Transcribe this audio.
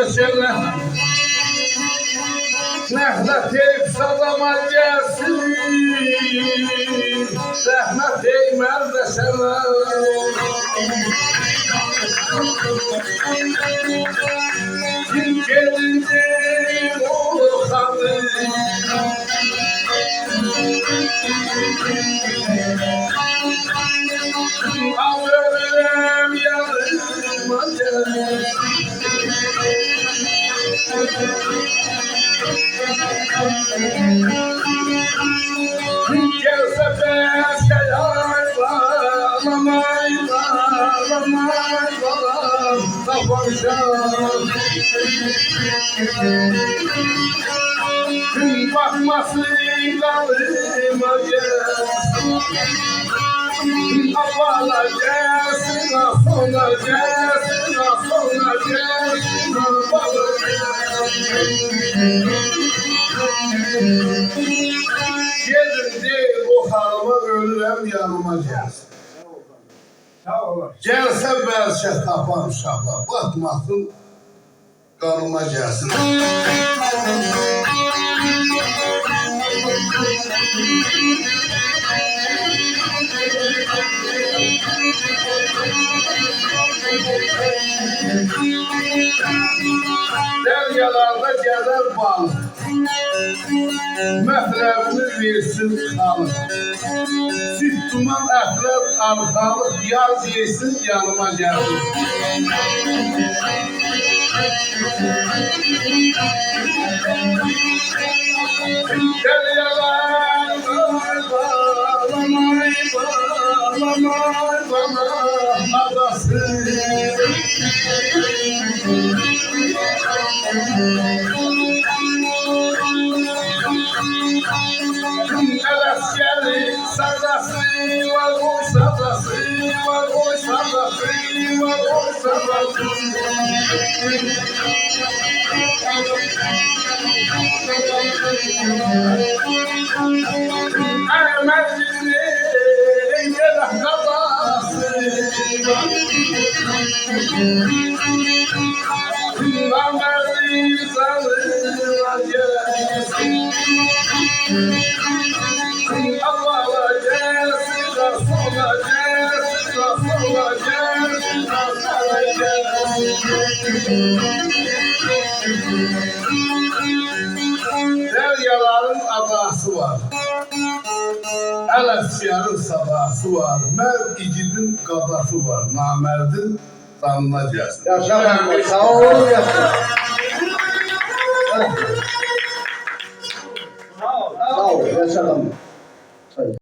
neşene Nehlet eyip sadama gelsin Rahmet eymez de sana Kim gelince oğlu hanım Ağırım yanıma gel Gelse beşe yaylamayla tapancan Gün bakmasın kalıma gel Allah'a gelsin, sonra gelsin, sonra gelsin Allah'a gelsin Gelin değil o hanıma ölürüm yanıma gelsin Gelse belki tapan uşaqlar batmasın kanıma gelsin Deryalarda gelir balık Məhləbini versin xalıq Süt duman əhləb arxalıq Yaz yesin yanıma gəlsin Deryalar bağlamay bana adası Ələskəli sadası var o sadası var o sadası var o sadası Ərməcini engələ qabası Namərdi sanıla gəlsin Allah'a gelsin, Resul'a gelsin, Resul'a gelsin, Resul'a gelsin. Deryaların adası var, Ələsiyarın sabahı var, Mərd igidin qadası var, Namərdin canına gelsin. Yaşa Məhəmməd, sağ olun, yaşa. Sağ ol, yaşa Məhəmməd.